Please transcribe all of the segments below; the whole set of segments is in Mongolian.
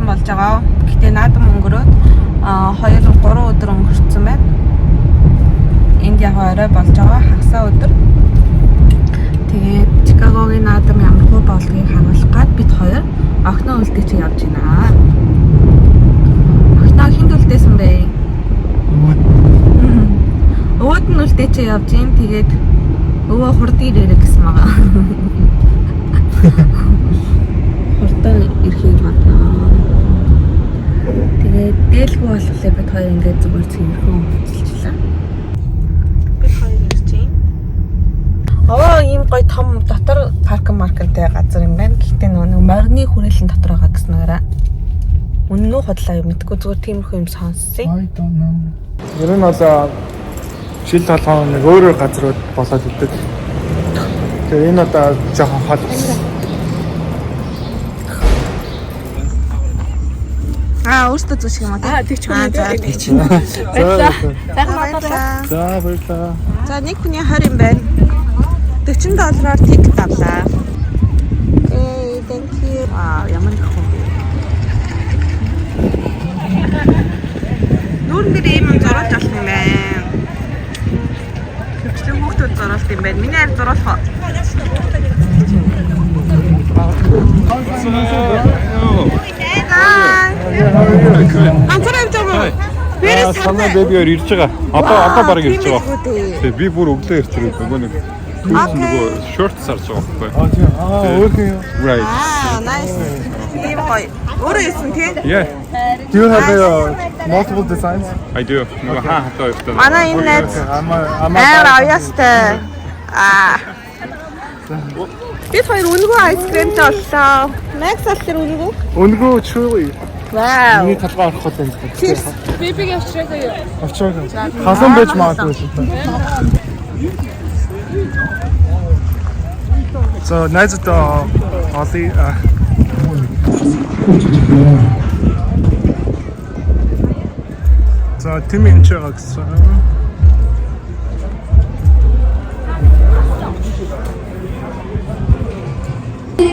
болж байгаа. Гэтэ наадам өнгөрөөд 2-3 өдөр өнгөрцөн байна. Энд яг орой болж байгаа хагасаа өдөр. Тэгээд Чикагогийн наадам ямар хөө болдгийг харуулах гад бид хоёр охиноо үлдээ чи явж байна. Охиноо хинд үлдээсэн бэ? Өөд нь үлдээ чи явж гин. Тэгээд өвөө хурдыг ирэх гэсэн байгаа. Хурдан ирэхийг бодноо. Тэгээд дээлгүй болохоор бид хоёр ингээд зүгээр цэвэрхэн уулзчихлаа. Бид хоёр ирж байна. Ийм гоё том дотор маркеттэй газар юм байна. Гэхдээ нөгөө морины хүрээлэн дотор байгаа гэсэн нэрээ. Үнэн үү худлаа юу мэдгүй зүгээр тиймэрхүү юм сонссон. Ер нь бол жил толгойн нэг өөр газрууд болоод идэг. Тэгээ энэ одоо жоохон хол болсон. Өөртөө зүсэх юм аа. Тэг ч үнэ. Тэг ч. Баярлалаа. За баярлалаа. За нэг хүний 20 юм байна. $40-аар тикет авлаа. Thank you. Ямар их хүн бэ? Нүүрэн дээр ийм юм зуруулж авах юм байна. Хөвчлэн хүүхдүүд зуруулт юм байна. Миний харь зуруулах. Санаа бэбигээр ирж байгаа. Одоо бараг ирж байгаа. Тэгээ би бүр өглөө ирж байгаа. Нөгөө нэг нөгөө шорт сарж байгаа байхгүй. Okay. Right. Nice. Тийм гоё. Өөрөө ирсэн тий? Yeah. Do you have multiple designs? I do. Нөгөө хатаа явтай. Манай энэ найз аяастай. Бид хоёр өнгөө айскримтэй боллоо. Max алхэр өнгөө? Өнгөө truly. Вау. Миний талбай орох гэдэг юм. Cheers. Бибиг авчраагаа юу? Авчраагаа. Хасан байж магадгүй шүү дээ. So найзтай Оли За тийм энэ ч гэсэн.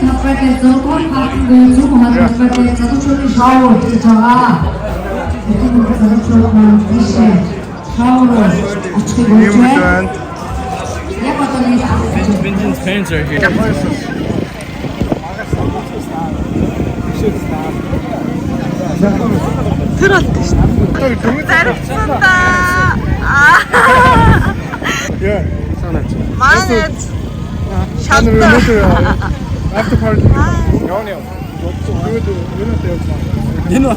Хапрагын зургуул хатгүй зүг хатгаатай залуучуудын шоу хийж байгаа. Бидний залуучууд маань тийш шоу очихыг болж байна. Яг одоо нэг Vincent's parents are here. Тэр болтой шүү. Зарцсан да. Yeah. Манай Шалт. After party. Яа. Энэ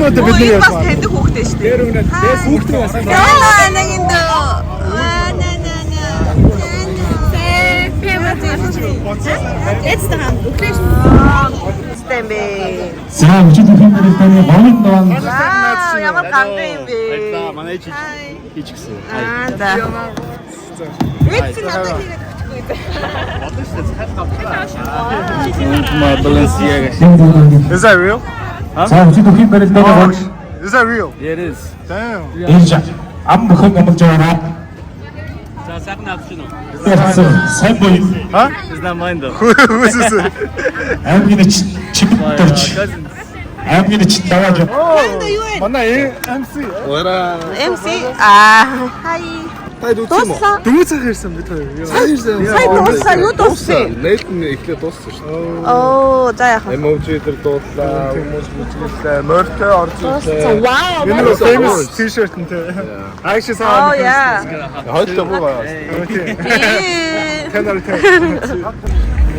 одоо бид нэр бас таньдаг хүүхдээ шүү дээ. Тэр үнэ хүүхдээ бас. Яа нэг энэ. It's the hand. Стэмбэ. За өчигдөр хиймээр таны гомд нон. Ямар гамбай юм бэ? Баярлалаа. Манай хийж гисэн. За. Эцэг надад хийгээд өгчихгүй дээ. Одоо шүү дээ цахал гавчлаа. Balenciaga. Is that real? За өчигдөр хиймээр таны гомд. Is that real? Yeah, it is. Damn. Ирж ам бохом амж байгаа. За сайхан авчихна уу? Сайн боё. Huh? It's not mine though. Who is this? Аймгийн чиптерч. Cousin. Аймгийн ч даваад. Манай MC. MC. Хай. Тайд үтсэн мө? Дөнгөж ирсэн бид хоёр. Сая дуусаа юу дууссан? Нээлт нь эхлээд дууссан шүү дээ. Оо, за яах вэ? Emoji дээр дуудлаа, хүмүүс бүжиглээ, морьтой орж ирлээ. Вау. You know famous t-shirt and actually saw. Oh yeah. Хойлоо байгаа. Тэнэр.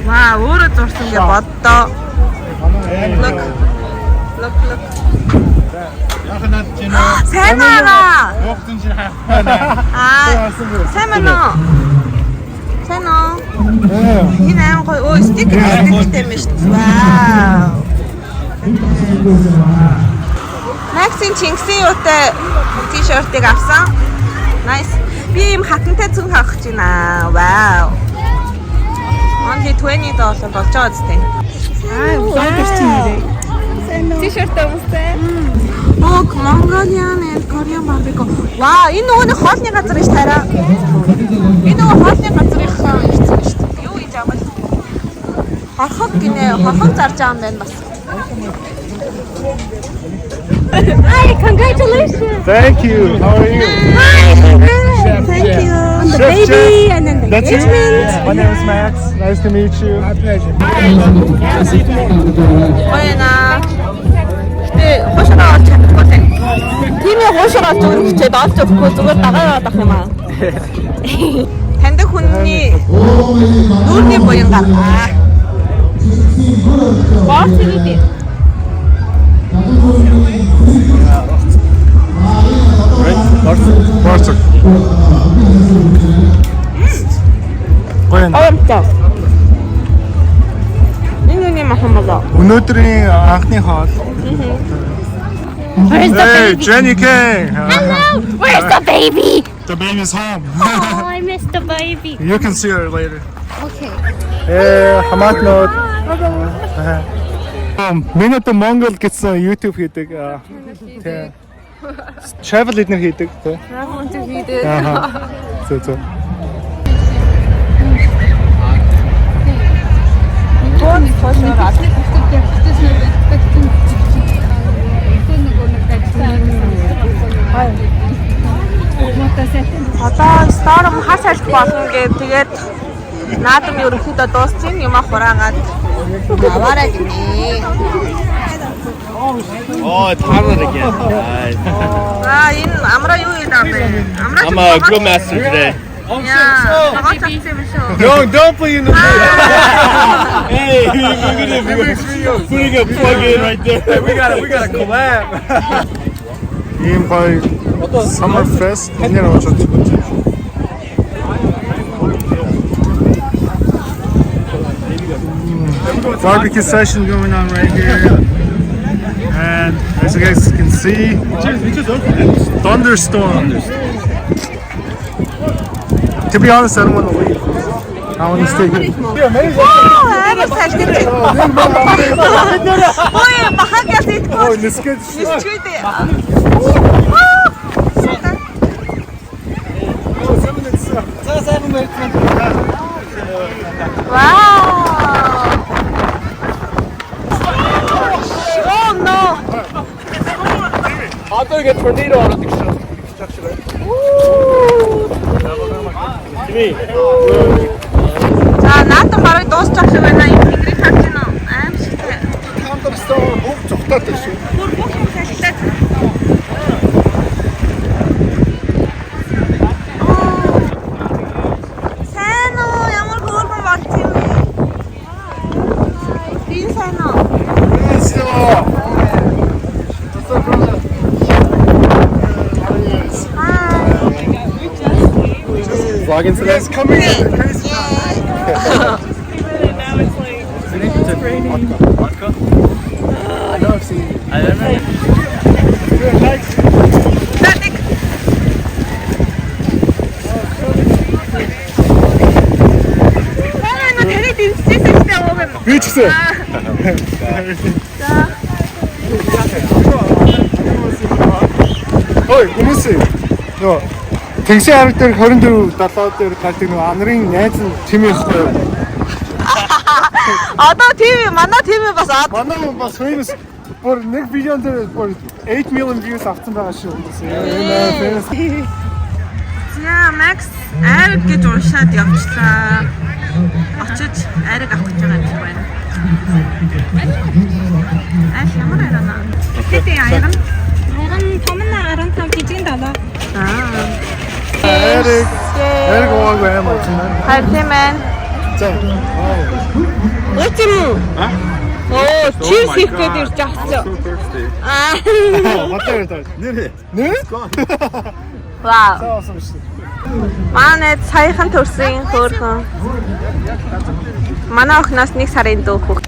Вау, өөрөө зурсан гэ боддоо. Look. Сайн аа. Сайн аа. Сайн аа. Энэ аим гоё. Өө стикер юм шүү дээ. Вау. Maxin Chinxi юутай t-shirt-ыг авсан. Nice. Би ийм хатантай зүг авах гэж байна. Вау. Only $20 болж байгаа зү. Блогер ч юм уу. T-shirt өмстэй. Бог Mongolian and Korean barbecue. Вау, энэ нөгөө хоолны газар ш тараа. Энэ нөгөө хоолны газрын ирсэн шүү дээ. Юу хийж байгаа бэ? Хорхог гинэ, хорхог зарж байгаа юм байна бас. Hi, congratulations. Thank you. How are you? Thank you. And the Chef, baby and then the That's you? engagement. My name is Max. Nice to meet you. My pleasure. Boyna. Гэтэ хуушраа олж чадахгүй тийм. Тимээ хуушраа зүгээр хичээд олж өгөхгүй зүгээр дагаа яваад ах юм аа. Таньдаг хүний нүүрний буян гаргаа. Баах гэдэг. Барцаг. Гойн. Аамтаа. Энэ махамаа. Өнөөдрийн анхны хоол. Where's the Hey, baby? Jenny King. Hello. Where's the baby? The baby's home. Oh, I missed the baby. You can see her later. Okay. Хамаатнууд. Минут Монгол гэсэн YouTube хийдэг. Тийм. Travel эднэр хийдэг. Тийм. Travel хийдэг. Зөв. Бон хуушраа. Одоо Storm хас альт болно гэ тэгээд наадам ерөнхийдөө дуусчихын юм хураагаад аваарай гинэ. Oh, it's harder again. Энэ амраа юу хийдаа бэ? I'm a grill master today. Яа, байгаа цацсан биш үү? Don't play in the Hey, we're putting a plug in right there. We gotta collab. Ийм гоё Summer Fest нэр очиж. Barbecue session going on right here. And as you guys can see, thunderstorm. To be honest, I don't want to leave. I want to stay here. Амар салхитай. Ой, бахагаас идэх. Oh, let's get Нисчгүй. Wow. Oh no. Одоо ингэ tornado ороод ирж байна. За наадам барыг дуусчих шиг байна. Энд тэнгэрийг харж байна уу? Аим шигтэй. thunderstorm. Бүх цогтоод байна шүү. Бүр бүх юм салхитай. Сайн уу? Ямар хөөрхөн болц юм бэ? Би сайн уу? Vlogging today. It's coming in. Crazy. Би ч гэсэн. Ой, хүмүүс нөө Тэнгисийн аймаг дээр 24 7 дээр гардаг нэг анарын найз нь тийм ёстой. Одоо ТV манай ТV бас Манай хүн бас famous бүр нэг видеон дээр бүр 8 million views авсан байгаа шүү. Яа, Max ариг гэж уншаад явчлаа. Очиж ариг авах гэж байгаа юм байна. Ямар арина? Хэдий аяга? Харин томна 15 жижигэн долоо. Эрг ууг амар чинь. Хайртай маань. За. Үгүй юм. Оо, чиз хийх гээд ирж авчихсан. Батэр таа. Нэр? Вау. Таасан шүү. Манай саяхан төрсөн хөөрхөн. Манай охноос 1 сарын дүүх хөх.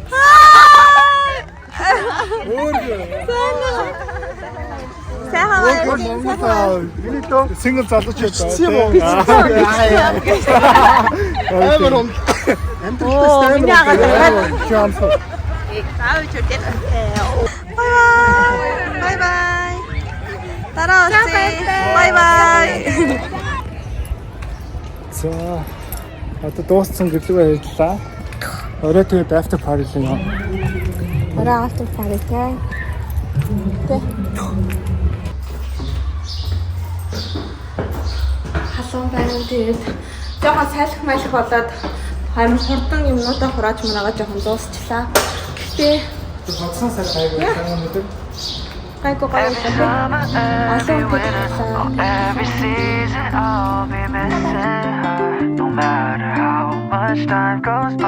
Single залууч байсан. Bye bye. Дараа уулзъя. Bye bye. За. Одоо дууссан гэлгүй ажиллаа. Орой тэгээд after party юм. Орой after party. Халуун байна. Тэгээд жоохон сайлах майлах болоод харин хурдан юмнуудаа хурааж мунаага жоохон дуусчлаа. Гэхдээ Бодсон сар гайгүй байна гэдэг. гайгүй гоё байна. Олон үеийн Every season I'll be missing her. No matter how much time goes by.